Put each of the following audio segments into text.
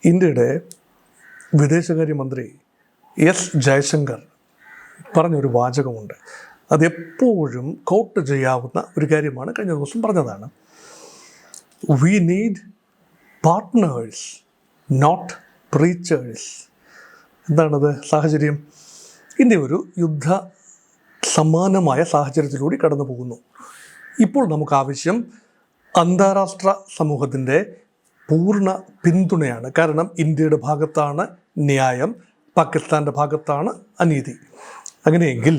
ഇന്ത്യയുടെ വിദേശകാര്യമന്ത്രി എസ് ജയശങ്കർ പറഞ്ഞൊരു വാചകമുണ്ട്. അതെപ്പോഴും കോട്ട് ചെയ്യാവുന്ന ഒരു കാര്യമാണ്. കഴിഞ്ഞ ദിവസം പറഞ്ഞതാണ്. We need partners, not preachers. എന്താണത് സാഹചര്യം? ഇന്ത്യ ഒരു യുദ്ധ സമാനമായ സാഹചര്യത്തിലൂടെ കടന്നു പോകുന്നു. ഇപ്പോൾ നമുക്ക് ആവശ്യം അന്താരാഷ്ട്ര സമൂഹത്തിൻ്റെ പൂർണ്ണ പിന്തുണയാണ്. കാരണം ഇന്ത്യയുടെ ഭാഗത്താണ് ന്യായം, പാകിസ്ഥാൻ്റെ ഭാഗത്താണ് അനീതി. അങ്ങനെയെങ്കിൽ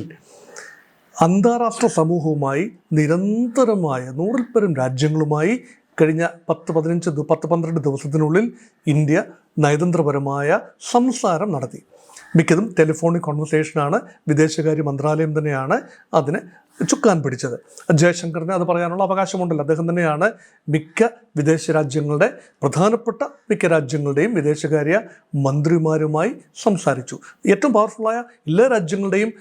അന്താരാഷ്ട്ര സമൂഹവുമായി നിരന്തരമായ 100-ൽ-പരം രാജ്യങ്ങളുമായി കഴിഞ്ഞ 10-12 ദിവസത്തിനുള്ളിൽ ഇന്ത്യ നയതന്ത്രപരമായ സംസാരം നടത്തി. മിക്കതും ടെലിഫോണിക് കോൺവെർസേഷനാണ്. വിദേശകാര്യ മന്ത്രാലയം തന്നെയാണ് അതിന് ചുക്കാൻ പിടിച്ചത്. ജയശങ്കറിന് അത് പറയാനുള്ള അവകാശമുണ്ടല്ലോ. അദ്ദേഹം തന്നെയാണ് മിക്ക വിദേശ രാജ്യങ്ങളുടെ പ്രധാനപ്പെട്ട മിക്ക രാജ്യങ്ങളുടെയും വിദേശകാര്യ മന്ത്രിമാരുമായി സംസാരിച്ചു. ഏറ്റവും പവർഫുള്ളായ എല്ലാ രാജ്യങ്ങളുടെയും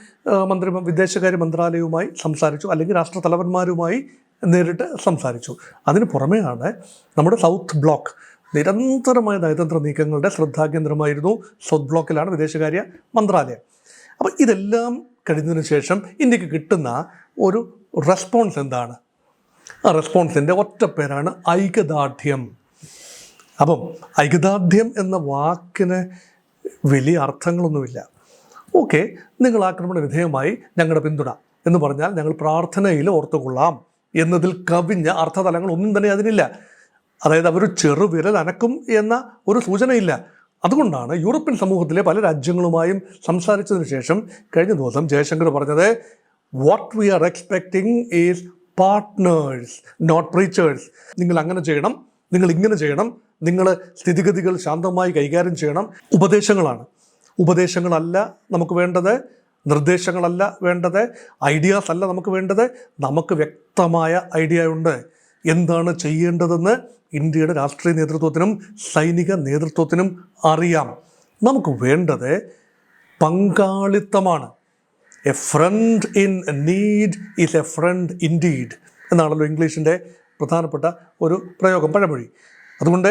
വിദേശകാര്യ മന്ത്രാലയവുമായി സംസാരിച്ചു, അല്ലെങ്കിൽ രാഷ്ട്രതലവന്മാരുമായി നേരിട്ട് സംസാരിച്ചു. അതിന് പുറമെയാണ് നമ്മുടെ സൗത്ത് ബ്ലോക്ക് നിരന്തരമായ നയതന്ത്ര നീക്കങ്ങളുടെ ശ്രദ്ധാകേന്ദ്രമായിരുന്നു. സൗത്ത് ബ്ലോക്കിലാണ് വിദേശകാര്യ മന്ത്രാലയം. അപ്പോൾ ഇതെല്ലാം കഴിഞ്ഞതിന് ശേഷം ഇന്ത്യക്ക് കിട്ടുന്ന ഒരു റെസ്പോൺസ് എന്താണ്? ആ റെസ്പോൺസിൻ്റെ ഒറ്റ പേരാണ് ഐക്യദാർഢ്യം. അപ്പം ഐക്യദാർഢ്യം എന്ന വാക്കിന് വലിയ അർത്ഥങ്ങളൊന്നുമില്ല. ഓക്കെ, നിങ്ങൾ ആക്രമണ വിധേയമായി ഞങ്ങളുടെ പിന്തുണ എന്ന് പറഞ്ഞാൽ ഞങ്ങൾ പ്രാർത്ഥനയിൽ ഓർത്തുകൊള്ളാം എന്നതിൽ കവിഞ്ഞ അർത്ഥതലങ്ങൾ ഒന്നും തന്നെ അതിനില്ല. അതായത് അവർ ചെറുവിരൽ അനക്കും എന്ന ഒരു സൂചനയില്ല. അതുകൊണ്ടാണ് യൂറോപ്യൻ സമൂഹത്തിലെ പല രാജ്യങ്ങളുമായും സംസാരിച്ചതിന് ശേഷം കഴിഞ്ഞ ദിവസം ജയശങ്കർ പറഞ്ഞത്, what we are expecting is partners, not preachers. നിങ്ങൾ അങ്ങനെ ചെയ്യണം, നിങ്ങൾ ഇങ്ങനെ ചെയ്യണം, നിങ്ങൾ സ്ഥിതിഗതികൾ ശാന്തമായി കൈകാര്യം ചെയ്യണം. ഉപദേശങ്ങളല്ല നമുക്ക് വേണ്ടത്, നിർദ്ദേശങ്ങളല്ല വേണ്ടത്, ഐഡിയാസ് അല്ല നമുക്ക് വേണ്ടത്. നമുക്ക് വ്യക്തമായ ഐഡിയ ഉണ്ട്. എന്താണ് ചെയ്യേണ്ടതെന്ന് ഇന്ത്യയുടെ രാഷ്ട്രീയ നേതൃത്വത്തിനും സൈനിക നേതൃത്വത്തിനും അറിയാം. നമുക്ക് വേണ്ടത് പങ്കാളിത്തമാണ്. A friend in need is a friend indeed എന്നാണല്ലോ ഇംഗ്ലീഷിൻ്റെ പ്രധാനപ്പെട്ട ഒരു പ്രയോഗം, പഴമൊഴി. അതുകൊണ്ട്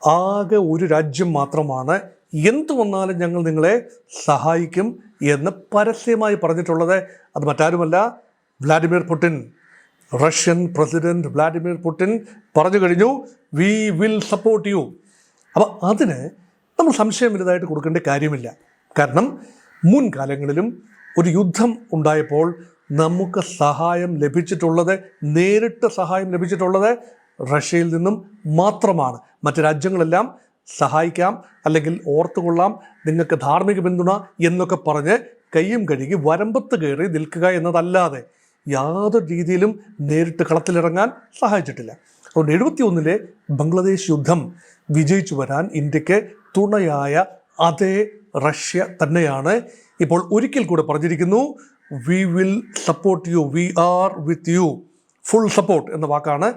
ആകെ ഒരു രാജ്യം മാത്രമാണ് എന്തു വന്നാലും ഞങ്ങൾ നിങ്ങളെ സഹായിക്കും എന്ന് പരസ്യമായി പറഞ്ഞിട്ടുള്ളത്. അത് മറ്റാരുമല്ല, Vladimir Putin. Russian president Vladimir Putin പറഞ്ഞു കഴിഞ്ഞു, വി വിൽ സപ്പോർട്ട് യു. അപ്പം അതിന് നമ്മൾ സംശയം വലുതായിട്ട് കൊടുക്കേണ്ട കാര്യമില്ല. കാരണം മുൻകാലങ്ങളിലും ഒരു യുദ്ധം ഉണ്ടായപ്പോൾ നമുക്ക് സഹായം ലഭിച്ചിട്ടുള്ളത്, നേരിട്ട് സഹായം ലഭിച്ചിട്ടുള്ളത് റഷ്യയിൽ നിന്നും മാത്രമാണ്. മറ്റ് രാജ്യങ്ങളെല്ലാം സഹായിക്കാം, അല്ലെങ്കിൽ ഓർത്തുകൊള്ളാം, നിങ്ങൾക്ക് ധാർമ്മിക പിന്തുണ എന്നൊക്കെ പറഞ്ഞ് കയ്യും കഴുകി വരമ്പത്ത് കയറി നിൽക്കുക എന്നതല്ലാതെ യാതൊരു രീതിയിലും നേരിട്ട് കളത്തിലിറങ്ങാൻ സഹായിച്ചിട്ടില്ല. അതുകൊണ്ട് 71-ലെ ബംഗ്ലാദേശ് യുദ്ധം വിജയിച്ചു വരാൻ ഇന്ത്യക്ക് തുണയായ അതേ റഷ്യ തന്നെയാണ് ഇപ്പോൾ ഒരിക്കൽ കൂടെ പറഞ്ഞിരിക്കുന്നു, we will support you, we are with you. Full support എന്ന വാക്കാണ്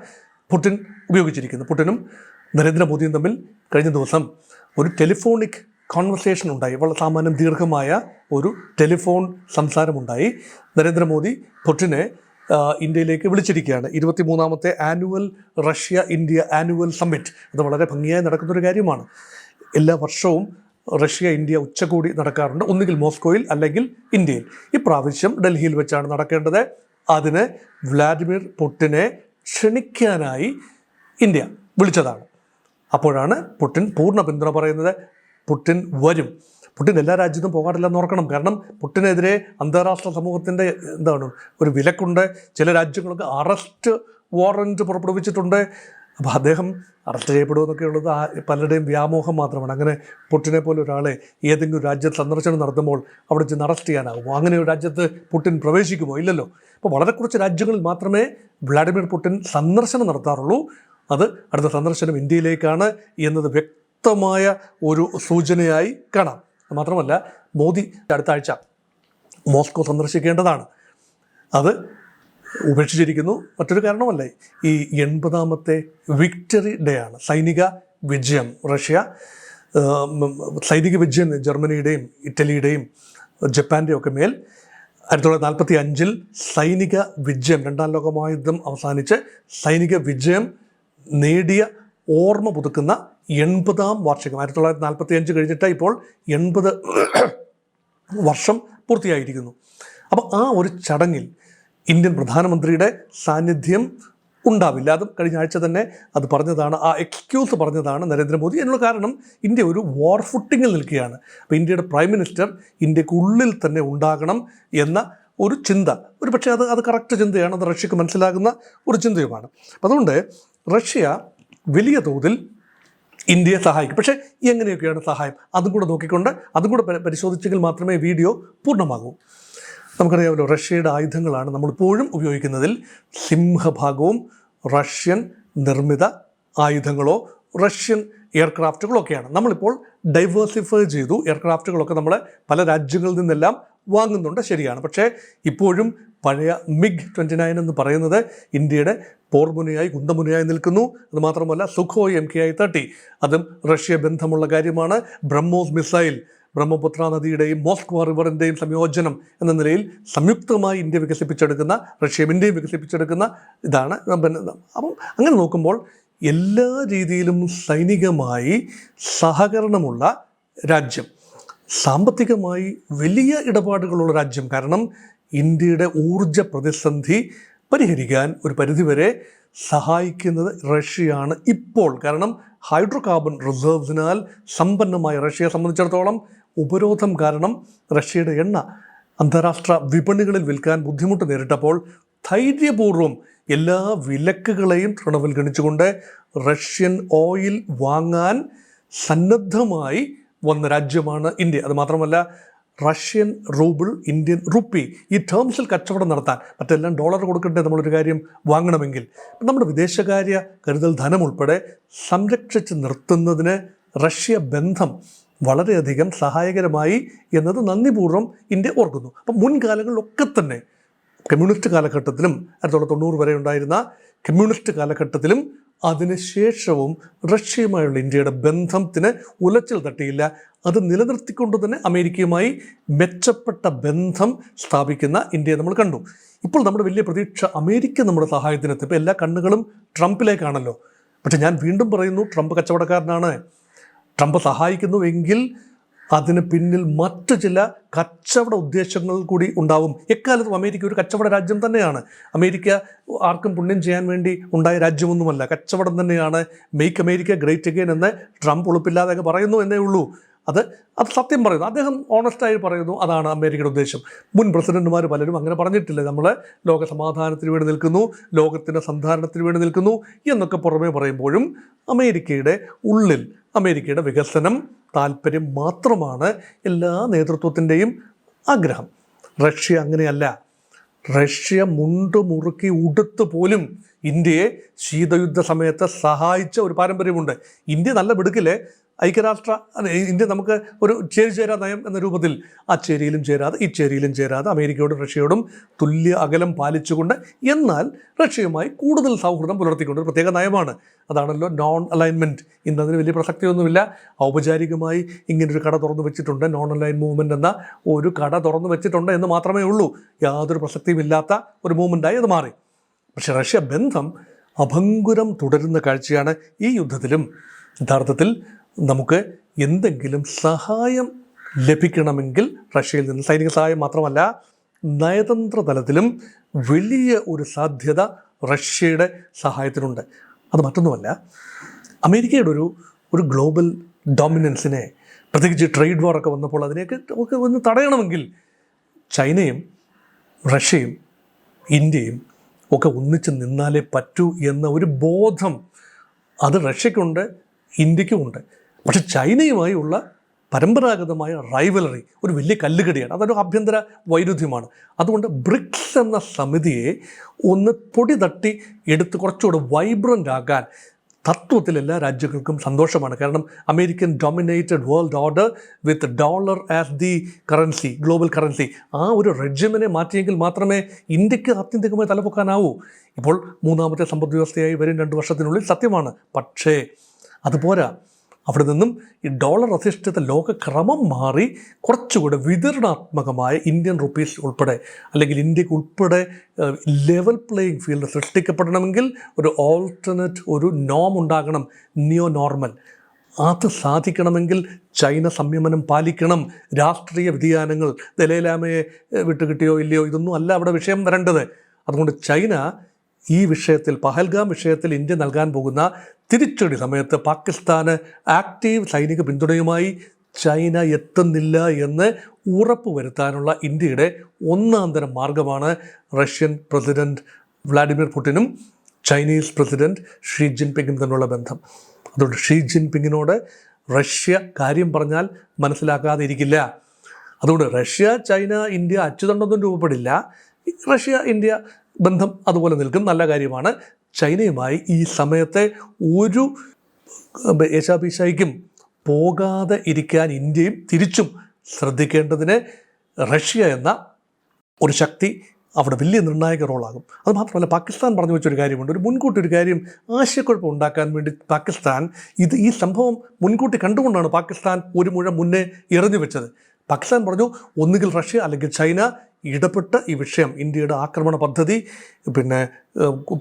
പുടിൻ ഉപയോഗിച്ചിരിക്കുന്നത്. പുടിനും നരേന്ദ്രമോദിയും തമ്മിൽ കഴിഞ്ഞ ദിവസം ഒരു ടെലിഫോണിക് കോൺവെർസേഷൻ ഉണ്ടായി. വളരെ സാമാന്യം ദീർഘമായ ഒരു ടെലിഫോൺ സംസാരമുണ്ടായി. നരേന്ദ്രമോദി പുടിനെ ഇന്ത്യയിലേക്ക് വിളിച്ചിരിക്കുകയാണ്. 23-ാമത്തെ annual Russia India annual summit. അത് വളരെ ഭംഗിയായി നടക്കുന്നൊരു കാര്യമാണ്. എല്ലാ വർഷവും റഷ്യ ഇന്ത്യ ഉച്ചകോടി നടക്കാറുണ്ട്, ഒന്നുകിൽ മോസ്കോയിൽ അല്ലെങ്കിൽ ഇന്ത്യയിൽ. ഇപ്രാവശ്യം ഡൽഹിയിൽ വെച്ചാണ് നടക്കേണ്ടത്. അതിന് വ്ളാഡിമിർ പുടിനെ ക്ഷണിക്കാനായി ഇന്ത്യ വിളിച്ചതാണ്. അപ്പോഴാണ് പുടിൻ പൂർണ്ണ പിന്തുണ പറയുന്നത്. പുടിൻ വരും. പുടിൻ എല്ലാ രാജ്യത്തും പോകാറില്ലെന്ന് ഓർക്കണം. കാരണം പുടിനെതിരെ അന്താരാഷ്ട്ര സമൂഹത്തിൻ്റെ ഒരു വിലക്കുണ്ട്. ചില രാജ്യങ്ങൾക്ക് അറസ്റ്റ് വാറൻറ്റ് പുറപ്പെടുവിച്ചിട്ടുണ്ട്. അപ്പോൾ അദ്ദേഹം അറസ്റ്റ് ചെയ്യപ്പെടുമെന്നൊക്കെ ഉള്ളത് പലരുടെയും വ്യാമോഹം മാത്രമാണ്. അങ്ങനെ പുടിനെ പോലെ ഒരാളെ ഏതെങ്കിലും രാജ്യത്ത് സന്ദർശനം നടത്തുമ്പോൾ അവിടെ ചെന്ന് അറസ്റ്റ് ചെയ്യാനാകുമോ? അങ്ങനെ ഒരു രാജ്യത്ത് പുടിൻ പ്രവേശിക്കുമോ? ഇല്ലല്ലോ. അപ്പോൾ വളരെ കുറച്ച് രാജ്യങ്ങളിൽ മാത്രമേ വ്ളാഡിമിർ പുടിൻ സന്ദർശനം നടത്താറുള്ളൂ. അത് അടുത്ത സന്ദർശനം ഇന്ത്യയിലേക്കാണ് എന്നത് വ്യക്തമായ ഒരു സൂചനയായി കാണാം. മാത്രമല്ല, മോദി അടുത്ത ആഴ്ച മോസ്കോ സന്ദർശിക്കേണ്ടതാണ്. അത് ഉപേക്ഷിച്ചിരിക്കുന്നു. മറ്റൊരു കാരണമല്ല, ഈ 80-ാമത്തെ വിക്ടറി ഡേ ആണ്, സൈനിക വിജയം. സൈനിക വിജയം ജർമ്മനിയുടെയും ഇറ്റലിയുടെയും ജപ്പാൻ്റെയും ഒക്കെ മേൽ 1945-ൽ സൈനിക വിജയം, 2-ാം ലോക മഹായുദ്ധം അവസാനിച്ച് സൈനിക വിജയം നേടിയ ഓർമ്മ പുതുക്കുന്ന 80ാം വാർഷികം. 1945 കഴിഞ്ഞിട്ട് ഇപ്പോൾ 80 വർഷം പൂർത്തിയായിരിക്കുന്നു. അപ്പോൾ ആ ഒരു ചടങ്ങിൽ ഇന്ത്യൻ പ്രധാനമന്ത്രിയുടെ സാന്നിധ്യം ഉണ്ടാവില്ല. അതും കഴിഞ്ഞ ആഴ്ച തന്നെ അത് പറഞ്ഞതാണ്, ആ എക്സ്ക്യൂസ് പറഞ്ഞതാണ് നരേന്ദ്രമോദി. എന്നുള്ള കാരണം ഇന്ത്യ ഒരു വാർ ഫുട്ടിങ്ങിൽ നിൽക്കുകയാണ്. അപ്പോൾ ഇന്ത്യയുടെ പ്രൈം മിനിസ്റ്റർ ഇന്ത്യക്കുള്ളിൽ തന്നെ ഉണ്ടാകണം എന്ന ഒരു ചിന്ത, ഒരു പക്ഷേ അത് കറക്റ്റ് ചിന്തയാണ്, അത് റഷ്യക്ക് മനസ്സിലാകുന്ന ഒരു ചിന്തയുമാണ്. അപ്പം അതുകൊണ്ട് റഷ്യ വലിയ തോതിൽ ഇന്ത്യയെ സഹായിക്കും. പക്ഷേ എങ്ങനെയൊക്കെയാണ് സഹായം, അതും കൂടെ നോക്കിക്കൊണ്ട് അതും കൂടെ പരിശോധിച്ചെങ്കിൽ മാത്രമേ വീഡിയോ പൂർണ്ണമാകൂ. നമുക്കറിയാമല്ലോ, റഷ്യയുടെ ആയുധങ്ങളാണ് നമ്മളിപ്പോഴും ഉപയോഗിക്കുന്നതിൽ സിംഹഭാഗവും റഷ്യൻ നിർമ്മിത ആയുധങ്ങളോ റഷ്യൻ എയർക്രാഫ്റ്റുകളൊക്കെയാണ്. നമ്മളിപ്പോൾ ഡൈവേഴ്സിഫൈ ചെയ്തു, എയർക്രാഫ്റ്റുകളൊക്കെ നമ്മൾ പല രാജ്യങ്ങളിൽ നിന്നെല്ലാം വാങ്ങുന്നുണ്ട്, ശരിയാണ്. പക്ഷേ ഇപ്പോഴും പഴയ MiG-29 എന്ന് പറയുന്നത് ഇന്ത്യയുടെ പോർമുനയായി കുന്തമുനയായി നിൽക്കുന്നു. അതുമാത്രമല്ല സുഖോയ് MKI-30 അതും റഷ്യ ബന്ധമുള്ള കാര്യമാണ്. ബ്രഹ്മോസ് മിസൈൽ ബ്രഹ്മപുത്ര നദിയുടെയും മോസ്കോ റിവറിൻ്റെയും സംയോജനം എന്ന നിലയിൽ സംയുക്തമായി ഇന്ത്യ വികസിപ്പിച്ചെടുക്കുന്ന, റഷ്യയും ഇന്ത്യയും വികസിപ്പിച്ചെടുക്കുന്ന ഇതാണ്. അപ്പം അങ്ങനെ നോക്കുമ്പോൾ എല്ലാ രീതിയിലും സൈനികമായി സഹകരണമുള്ള രാജ്യം, സാമ്പത്തികമായി വലിയ ഇടപാടുകളുള്ള രാജ്യം. കാരണം ഇന്ത്യയുടെ ഊർജ പ്രതിസന്ധി പരിഹരിക്കാൻ ഒരു പരിധിവരെ സഹായിക്കുന്നത് റഷ്യയാണ് ഇപ്പോൾ. കാരണം ഹൈഡ്രോ കാർബൺ റിസർവ്സിനാൽ സമ്പന്നമായ റഷ്യയെ സംബന്ധിച്ചിടത്തോളം ഉപരോധം കാരണം റഷ്യയുടെ എണ്ണ അന്താരാഷ്ട്ര വിപണികളിൽ വിൽക്കാൻ ബുദ്ധിമുട്ട് നേരിട്ടപ്പോൾ ധൈര്യപൂർവ്വം എല്ലാ വിലക്കുകളെയും തൃണവൽഗണിച്ചുകൊണ്ട് റഷ്യൻ ഓയിൽ വാങ്ങാൻ സന്നദ്ധമായി വന്ന രാജ്യമാണ് ഇന്ത്യ. അതുമാത്രമല്ല, റഷ്യൻ റൂബിൾ, ഇന്ത്യൻ റുപ്പി, ഈ ടേംസിൽ കച്ചവടം നടത്താൻ, മറ്റെല്ലാം ഡോളർ കൊടുക്കണ്ടേ നമ്മളൊരു കാര്യം വാങ്ങണമെങ്കിൽ, നമ്മുടെ വിദേശകാര്യ കരുതൽ ധനം ഉൾപ്പെടെ സംരക്ഷിച്ച് നിർത്തുന്നതിന് റഷ്യ ബന്ധം വളരെയധികം സഹായകരമായി എന്നത് നന്ദിപൂർവ്വം ഇന്ത്യ ഓർക്കുന്നു. അപ്പം മുൻകാലങ്ങളിലൊക്കെ തന്നെ കമ്മ്യൂണിസ്റ്റ് കാലഘട്ടത്തിലും 1990 വരെ ഉണ്ടായിരുന്ന കമ്മ്യൂണിസ്റ്റ് കാലഘട്ടത്തിലും അതിനുശേഷവും റഷ്യയുമായുള്ള ഇന്ത്യയുടെ ബന്ധത്തിന് ഉലച്ചിൽ തട്ടിയില്ല. അത് നിലനിർത്തിക്കൊണ്ട് തന്നെ അമേരിക്കയുമായി മെച്ചപ്പെട്ട ബന്ധം സ്ഥാപിക്കുന്ന ഇന്ത്യയെ നമ്മൾ കണ്ടു. ഇപ്പോൾ നമ്മുടെ വലിയ പ്രതീക്ഷ അമേരിക്ക നമ്മുടെ സഹായത്തിനെത്തും. ഇപ്പോൾ എല്ലാ കണ്ണുകളും ട്രംപിലേക്കാണല്ലോ. പക്ഷെ ഞാൻ വീണ്ടും പറയുന്നു, ട്രംപ് കച്ചവടക്കാരനാണ്. ട്രംപ് സഹായിക്കുന്നുവെങ്കിൽ അതിന് പിന്നിൽ മറ്റു ചില കച്ചവട ഉദ്ദേശങ്ങൾ കൂടി ഉണ്ടാവും. എക്കാലത്തും അമേരിക്ക ഒരു കച്ചവട രാജ്യം തന്നെയാണ്. അമേരിക്ക ആർക്കും പുണ്യം ചെയ്യാൻ വേണ്ടി ഉണ്ടായ രാജ്യമൊന്നുമല്ല, കച്ചവടം തന്നെയാണ്. മെയ്ക്ക് അമേരിക്ക ഗ്രേറ്റ് അഗെയിൻ എന്ന് ട്രംപ് ഉളുപ്പില്ലാതെയൊക്കെ പറയുന്നു എന്നേ ഉള്ളൂ. അത് സത്യം പറയുന്നു, അദ്ദേഹം ഓണസ്റ്റായി പറയുന്നു, അതാണ് അമേരിക്കയുടെ ഉദ്ദേശം. മുൻ പ്രസിഡന്റുമാർ പലരും അങ്ങനെ പറഞ്ഞിട്ടില്ല. നമ്മൾ ലോക സമാധാനത്തിന് വേണ്ടി നിൽക്കുന്നു, ലോകത്തിൻ്റെ സന്ധാരണത്തിന് വേണ്ടി നിൽക്കുന്നു എന്നൊക്കെ പുറമേ പറയുമ്പോഴും അമേരിക്കയുടെ ഉള്ളിൽ അമേരിക്കയുടെ വികസനം, താല്പര്യം മാത്രമാണ് എല്ലാ നേതൃത്വത്തിൻ്റെയും ആഗ്രഹം. റഷ്യ അങ്ങനെയല്ല. റഷ്യ മുണ്ട് മുറുക്കി ഉടുത്ത് പോലും ഇന്ത്യയെ ശീതയുദ്ധ സമയത്ത് സഹായിച്ച ഒരു പാരമ്പര്യമുണ്ട്. ഇന്ത്യ നല്ല മിടുക്കിലെ ഐക്യരാഷ്ട്ര ഇന്ത്യ നമുക്ക് ഒരു ചേരിചേരാ നയം എന്ന രൂപത്തിൽ ആ ചേരിയിലും ചേരാതെ ഈ ചേരിയിലും ചേരാതെ അമേരിക്കയോടും റഷ്യയോടും തുല്യ അകലം പാലിച്ചുകൊണ്ട്, എന്നാൽ റഷ്യയുമായി കൂടുതൽ സൗഹൃദം പുലർത്തിക്കൊണ്ട് ഒരു പ്രത്യേക നയമാണ്. അതാണല്ലോ നോൺ അലൈൻമെൻറ്റ്. ഇന്നതിന് വലിയ പ്രസക്തിയൊന്നുമില്ല. ഔപചാരികമായി ഇങ്ങനൊരു കട തുറന്നു വെച്ചിട്ടുണ്ട്, നോൺ അലൈൻ മൂവ്മെൻറ്റ് എന്ന ഒരു കട തുറന്നു വെച്ചിട്ടുണ്ട് എന്ന് മാത്രമേ ഉള്ളൂ. യാതൊരു പ്രസക്തിയുമില്ലാത്ത ഒരു മൂവ്മെൻറ്റായി അത് മാറി. പക്ഷേ റഷ്യ ബന്ധം അഭംഗുരം തുടരുന്ന കാഴ്ചയാണ്. ഈ യുദ്ധത്തിലും യഥാർത്ഥത്തിൽ നമുക്ക് എന്തെങ്കിലും സഹായം ലഭിക്കണമെങ്കിൽ റഷ്യയിൽ നിന്ന് സൈനിക സഹായം മാത്രമല്ല, നയതന്ത്ര തലത്തിലും വലിയ ഒരു സാധ്യത റഷ്യയുടെ സഹായത്തിനുണ്ട്. അത് മറ്റൊന്നുമല്ല, അമേരിക്കയുടെ ഒരു ഗ്ലോബൽ ഡോമിനൻസിനെ, പ്രത്യേകിച്ച് ട്രേഡ് വാറൊക്കെ വന്നപ്പോൾ അതിനെയൊക്കെ ഒന്ന് തടയണമെങ്കിൽ ചൈനയും റഷ്യയും ഇന്ത്യയും ഒക്കെ ഒന്നിച്ച് നിന്നാലേ പറ്റൂ എന്ന ഒരു ബോധം അത് റഷ്യക്കുണ്ട്, ഇന്ത്യക്കുമുണ്ട്. പക്ഷെ ചൈനയുമായുള്ള പരമ്പരാഗതമായ റൈവലറി ഒരു വലിയ കല്ലുകടിയാണ്. അതൊരു ആഭ്യന്തര വൈരുദ്ധ്യമാണ്. അതുകൊണ്ട് ബ്രിക്സ് എന്ന സമിതിയെ ഒന്ന് പൊടി തട്ടി എടുത്ത് കുറച്ചുകൂടെ വൈബ്രൻ്റ് ആക്കാൻ തത്വത്തിൽ എല്ലാ രാജ്യങ്ങൾക്കും സന്തോഷമാണ്. കാരണം American dominated world order with dollar as the currency, global currency, ആ ഒരു റെജിമിനെ മാറ്റിയെങ്കിൽ മാത്രമേ ഇന്ത്യക്ക് ആത്യന്തികമായി തലപൊക്കാനാവൂ. ഇപ്പോൾ മൂന്നാമത്തെ സമ്പദ് വ്യവസ്ഥയായി വരും 2 വർഷത്തിനുള്ളിൽ, സത്യമാണ്. പക്ഷേ അതുപോരാ. അവിടെ നിന്നും ഈ ഡോളർ അധിഷ്ഠിത ലോകക്രമം മാറി കുറച്ചുകൂടെ വിതരണാത്മകമായ ഇന്ത്യൻ റുപ്പീസ് ഉൾപ്പെടെ, അല്ലെങ്കിൽ ഇന്ത്യക്ക് ഉൾപ്പെടെ ലെവൽ പ്ലേയിങ് ഫീൽഡ് സൃഷ്ടിക്കപ്പെടണമെങ്കിൽ ഒരു ഓൾട്ടർനേറ്റ്, ഒരു നോം ഉണ്ടാകണം, നിയോ നോർമൽ. അത് സാധിക്കണമെങ്കിൽ ചൈന സംയമനം പാലിക്കണം. രാഷ്ട്രീയ വ്യതിയാനങ്ങൾ, ദലൈലാമയെ വിട്ടുകിട്ടിയോ ഇല്ലയോ, ഇതൊന്നും അല്ല അവിടെ വിഷയം വരേണ്ടത്. അതുകൊണ്ട് ചൈന ഈ വിഷയത്തിൽ, പഹൽഗാം വിഷയത്തിൽ ഇന്ത്യ നൽകാൻ പോകുന്ന തിരിച്ചടി സമയത്ത് പാകിസ്ഥാന് ആക്റ്റീവ് സൈനിക പിന്തുണയുമായി ചൈന എത്തുന്നില്ല എന്ന് ഉറപ്പ് വരുത്താനുള്ള ഇന്ത്യയുടെ ഒന്നാം തരം മാർഗമാണ് റഷ്യൻ പ്രസിഡന്റ് വ്ളാഡിമിർ പുടിനും ചൈനീസ് പ്രസിഡന്റ് ഷീ ജിൻപിങ്ങും തമ്മിലുള്ള ബന്ധം. അതുകൊണ്ട് ഷീ ജിൻപിങ്ങിനോട് റഷ്യ കാര്യം പറഞ്ഞാൽ മനസ്സിലാക്കാതെ ഇരിക്കില്ല. അതുകൊണ്ട് റഷ്യ, ചൈന, ഇന്ത്യ അച്ചുതണ്ടൊന്നും രൂപപ്പെടില്ല. റഷ്യ ഇന്ത്യ ബന്ധം അതുപോലെ നിൽക്കും, നല്ല കാര്യമാണ്. ചൈനയുമായി ഈ സമയത്തെ ഒരു ഏശാപീശായിക്കും പോകാതെ ഇരിക്കാൻ ഇന്ത്യയും തിരിച്ചും ശ്രദ്ധിക്കേണ്ടതിന് റഷ്യ എന്ന ഒരു ശക്തി അവിടെ വലിയ നിർണായക റോളാകും. അത് മാത്രമല്ല, പാകിസ്ഥാൻ പറഞ്ഞു വെച്ചൊരു കാര്യമുണ്ട്. ഒരു മുൻകൂട്ടി ഒരു കാര്യം ആശയക്കുഴപ്പം ഉണ്ടാക്കാൻ വേണ്ടി പാകിസ്ഥാൻ ഈ സംഭവം മുൻകൂട്ടി കണ്ടുകൊണ്ടാണ് പാകിസ്ഥാൻ ഒരു മുഴം മുന്നേ എറിഞ്ഞു വെച്ചത്. പാകിസ്ഥാൻ പറഞ്ഞു, ഒന്നുകിൽ റഷ്യ അല്ലെങ്കിൽ ചൈന ഇടപെട്ട് ഈ വിഷയം, ഇന്ത്യയുടെ ആക്രമണ പദ്ധതി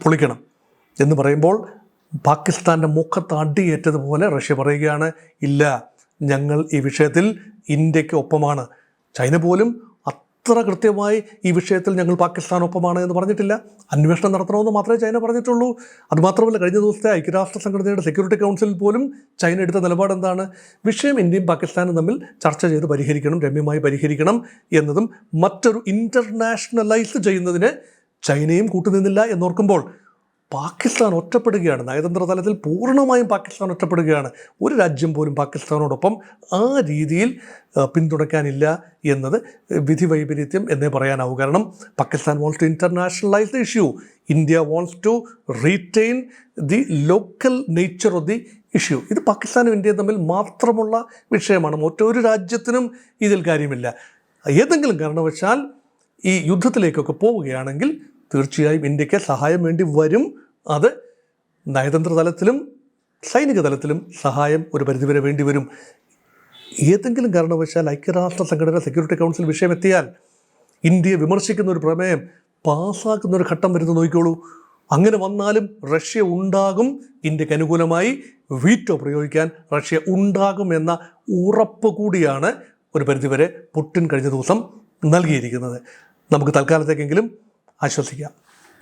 പൊളിക്കണം എന്ന് പറയുമ്പോൾ പാകിസ്ഥാൻ്റെ മുഖത്ത് അടിയേറ്റതുപോലെ റഷ്യ പറയുകയാണ്, ഇല്ല, ഞങ്ങൾ ഈ വിഷയത്തിൽ ഇന്ത്യക്ക് ഒപ്പമാണ്. ചൈന പോലും അത്ര കൃത്യമായി ഈ വിഷയത്തിൽ ഞങ്ങൾ പാകിസ്ഥാനൊപ്പമാണ് എന്ന് പറഞ്ഞിട്ടില്ല. അന്വേഷണം നടത്തണമെന്ന് മാത്രമേ ചൈന പറഞ്ഞിട്ടുള്ളൂ. അതുമാത്രമല്ല, കഴിഞ്ഞ ദിവസത്തെ ഐക്യരാഷ്ട്ര സംഘടനയുടെ സെക്യൂരിറ്റി കൗൺസിലിൽ പോലും ചൈന എടുത്ത നിലപാട് എന്താണ്? വിഷയം ഇന്ത്യയും പാകിസ്ഥാനും തമ്മിൽ ചർച്ച ചെയ്ത് പരിഹരിക്കണം, രമ്യമായി പരിഹരിക്കണം എന്നതും മറ്റൊരു ഇൻ്റർനാഷണലൈസ് ചെയ്യുന്നതിന് ചൈനയും കൂട്ടുനിന്നില്ല എന്നോർക്കുമ്പോൾ പാകിസ്ഥാൻ ഒറ്റപ്പെടുകയാണ്. നയതന്ത്ര തലത്തിൽ പൂർണ്ണമായും പാകിസ്ഥാൻ ഒറ്റപ്പെടുകയാണ്. ഒരു രാജ്യം പോലും പാകിസ്ഥാനോടൊപ്പം ആ രീതിയിൽ പിന്തുണയ്ക്കാനില്ല എന്നത് വിധി വൈപരീത്യം എന്നേ പറയാനാവൂ. കാരണം Pakistan wants to internationalise the issue, India wants to retain the local nature of the issue. ഇത് പാകിസ്ഥാനും ഇന്ത്യയും തമ്മിൽ മാത്രമുള്ള വിഷയമാണ്. മറ്റൊരു രാജ്യത്തിനും ഇതിൽ കാര്യമില്ല. ഏതെങ്കിലും കാരണവശാൽ ഈ യുദ്ധത്തിലേക്കൊക്കെ പോവുകയാണെങ്കിൽ തീർച്ചയായും ഇന്ത്യക്ക് സഹായം വേണ്ടി വരും. അത് നയതന്ത്ര തലത്തിലും സൈനിക തലത്തിലും സഹായം ഒരു പരിധിവരെ വേണ്ടി വരും. ഏതെങ്കിലും കാരണവശാൽ ഐക്യരാഷ്ട്ര സംഘടന സെക്യൂരിറ്റി കൗൺസിൽ വിഷയം എത്തിയാൽ ഇന്ത്യയെ വിമർശിക്കുന്ന ഒരു പ്രമേയം പാസ്സാക്കുന്ന ഒരു ഘട്ടം വരുന്നു നോക്കിക്കോളൂ. അങ്ങനെ വന്നാലും റഷ്യ ഉണ്ടാകും, ഇന്ത്യക്ക് അനുകൂലമായി വീറ്റോ പ്രയോഗിക്കാൻ റഷ്യ ഉണ്ടാകുമെന്ന ഉറപ്പ് കൂടിയാണ് ഒരു പരിധിവരെ പുടിൻ കഴിഞ്ഞ ദിവസം നൽകിയിരിക്കുന്നത്. നമുക്ക് തൽക്കാലത്തേക്കെങ്കിലും ആശ്വസിക്കാം.